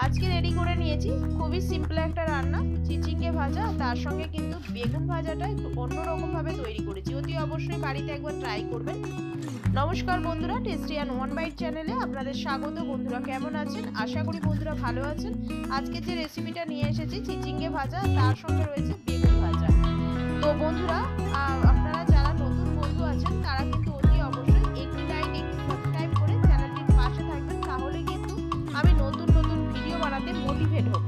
আজকে রেডি করে নিয়েছি খুবই সিম্পল একটা রান্না, চিচিঙ্গে ভাজা। তার সঙ্গে কিন্তু বেগুন ভাজাটা একটু অন্যরকম ভাবে তৈরি করেছি, অতি অবশ্যই বাড়িতে একবার ট্রাই করবেন। নমস্কার বন্ধুরা, টেস্টি অ্যান্ড ওয়ান বাইট চ্যানেলে আপনাদের স্বাগত। বন্ধুরা কেমন আছেন? আশা করি বন্ধুরা ভালো আছেন। আজকে যে রেসিপিটা নিয়ে এসেছি চিচিঙ্গে ভাজা, তার সঙ্গে রয়েছে বেগুন ভাজা। তো বন্ধুরা, আপনারা যারা নতুন বন্ধু আছেন তারা কিন্তু অতি অবশ্যই একটি লাইক একটি সাবস্ক্রাইব করে চ্যানেলটির পাশে থাকবেন, তাহলে কিন্তু আমি নতুন নতুন ভিডিও বানাতে মোটিভেট হব।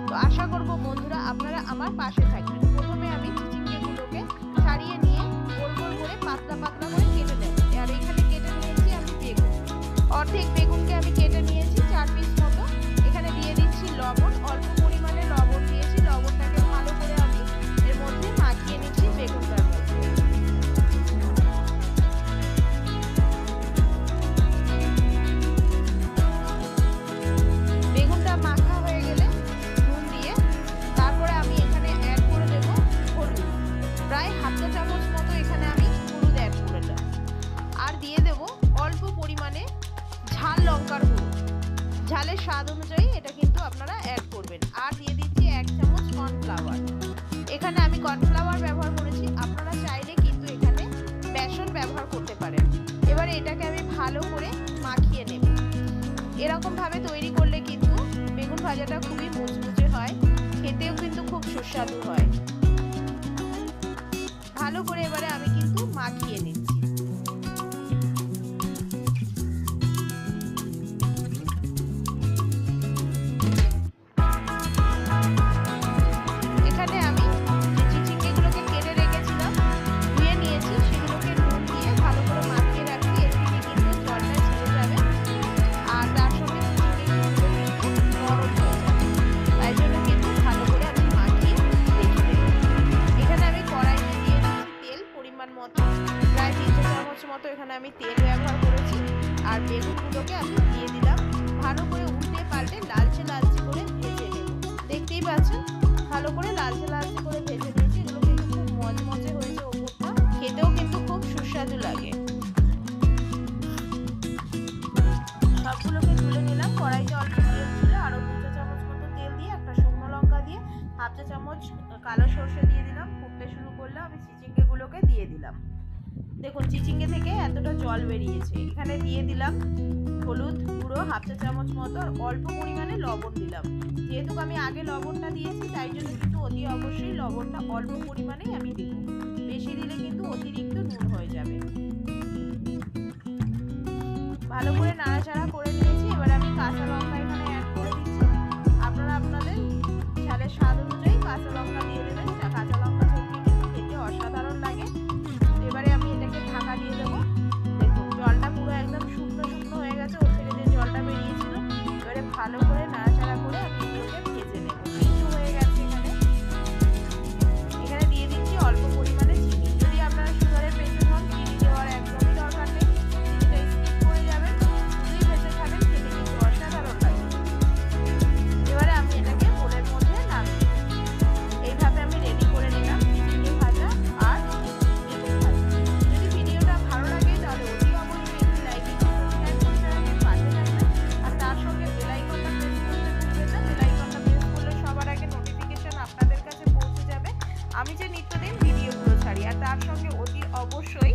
তো আশা করব বন্ধুরা আপনারা আমার পাশে থাকবেন। প্রথমে আমি চিচিঙ্গেগুলোকে ছাড়িয়ে নিয়ে গোল গোল করে পাতলা পাতলা করে কেটে নেব। আর এখানে কেটে নিয়েছি আমি বেগুন, অর্ধেক বেগুনকে আমি কেটে নিয়েছি 4 পিস মতো। এখানে দিয়ে দিচ্ছি লবণ, অল্প পরিমাণে লবণ দিয়েছি। লবণটাকে ভালো করে আমি এর মধ্যে মাখিয়ে নিচ্ছি বেগুনটার মধ্যে। বেগুনটা মাখা হয়ে গেলে নুন দিয়ে তারপরে আমি এখানে অ্যাড করে দেব হলুদ, প্রায় হাফ চা চামচ মতো এখানে আমি হলুদ অ্যাড করে দেব। আর দিয়ে দেব অল্প পরিমাণে ঝাল লঙ্কার গুঁড়ো, ঝালের স্বাদ অনুযায়ী এটা কিন্তু আপনারা অ্যাড করবেন। আর দিয়ে দিচ্ছি 1 চামচ কর্নফ্লাওয়ার। এখানে আমি কর্নফ্লাওয়ার ব্যবহার করেছি, আপনারা চাইলে কিন্তু এখানে বেসন ব্যবহার করতে পারেন। এবারে এটাকে আমি ভালো করে মাখিয়ে নেব। এরকম ভাবে তৈরি করলে কিন্তু বেগুন ভাজাটা খুবই মুচমুচে হয়, খেতেও কিন্তু খুব সুস্বাদু হয়। ভালো করে এবারে আমি কিন্তু মাখিয়ে নিচ্ছি। এখানে আমি চিচিঙ্গেগুলোকে কেটে রেখেছিলাম, ধুয়ে নিয়েছি, সেগুলোকে নুন দিয়ে ভালো করে মাখিয়ে রাখছি। এর থেকে কিন্তু জলটা ছেড়ে যাবে আর তার সঙ্গে চিচিঙ্গেগুলো কিন্তু নরম হয়ে যাবে। তাই জন্য কিন্তু ভালো করে আমি মাখিয়ে রেখে দেব। এখানে আমি কড়াইতে দিয়ে দিচ্ছি তেল পরিমাণ মতো, প্রায় 3 চামচ মতো এখানে আমি তেল ব্যবহার করেছি। আর বেগুনগুলোকে আমি দিয়ে দিলাম, ভালো করে উল্টে পাল্টে লালচে লালচে করে ভেজে নেব। দেখতেই পাচ্ছেন ভালো করে লালচে লালচে করে ভেজে নিয়েছি। এগুলো কিন্তু খুব মজমজে হয়েছে, ওপরটা খেতেও কিন্তু খুব সুস্বাদু লাগে। সবগুলোকে তুলে নিলাম। কড়াইতে অল্প তেল ছিল, আরও 2 চামচ মতো তেল দিয়ে একটা শুকনো লঙ্কা দিয়ে হাফ চা চামচ কালো সর্ষে দিয়ে দিলাম। ফুটতে শুরু করলে আমি চিচিঙ্গেগুলোকে দিয়ে দিলাম। দেখুন চিচিঙ্গে থেকে এতটা জল বেরিয়েছে। এখানে দিয়ে দিলাম হলুদ গুঁড়ো হাফ চা চামচ মতো, আর অল্প পরিমাণে লবণ দিলাম। যেহেতু আমি আগে লবণটা দিয়েছি তাই জন্য কিন্তু অতি অবশ্যই লবণটা অল্প পরিমাণেই আমি দিব, বেশি দিলে কিন্তু অতিরিক্ত নুন হয়ে যাবে। ভালো করে নাড়াচাড়া করে নিয়েছি। এবার আমি কাঁচা লঙ্কা এখানে অ্যাড করে দিচ্ছি। আপনারা আপনাদের ঝালের স্বাদ অনুযায়ী কাঁচা লঙ্কা দিয়ে দেবেন। কাঁচা লঙ্কা চটকে কিন্তু খেতে অসাধারণ লাগে। এবারে আমি এটাকে ঢাকা দিয়ে দেবো। দেখুন জলটা পুরো একদম শুকনো শুকনো হয়ে গেছে, ওর থেকে যে জলটা বেরিয়েছিল। এবারে ভালো করে নাড়াচাড়া করে আমি এগুলোকে ভেজে নেব। কিছু হয়ে গেছে এখানে। এখানে দিয়ে দিচ্ছি অল্প পরিমাণে চিনি। যদি আপনারা সুগারের পেশেন্ট হন, চিনি দেওয়ার একদমই দরকার নেই, চিনিটা স্কিপ করে যাবেন। শুধুই ভেজে খাবেন, খেতে কিন্তু অসাধারণ লাগে। এবারে আমি এটাকে বোলের মধ্যে নামিয়ে এইভাবে আমি রেডি করে নিলাম চিচিঙ্গে ভাজা আর বেগুন ভাজা। যদি ভিডিওটা ভালো লাগে তাহলে অতি অবশ্যই একটি লাইক একটি সাবস্ক্রাইব করে চ্যানেলের পাশে থাকবেন। আর তার সঙ্গে বেল আইকনটা প্রেস করতে ভুলবেন না। বেল আইকনটা প্রেস করলে সবার আগে নোটিফিকেশন আপনাদের কাছে পৌঁছে যাবে আমি যে নিত্যদিন ভিডিওগুলো ছাড়ি। আর তার সঙ্গে অতি অবশ্যই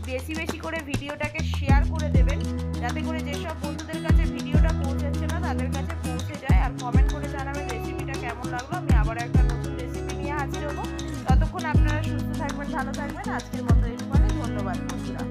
বেশি বেশি করে ভিডিওটাকে শেয়ার করে দেবেন, যাতে করে যেসব বন্ধুদের কাছে ভিডিওটা পৌঁছাচ্ছে না তাদের কাছে পৌঁছে যায়। আর কমেন্ট করে জানাবেন রেসিপিটা কেমন লাগলো। আমি আবার একটা নতুন রেসিপি নিয়ে হাজির হবো। ততক্ষণ আপনারা সুস্থ থাকবেন, ভালো থাকবেন। আজকের মতো এই ধন্যবাদ বন্ধুরা।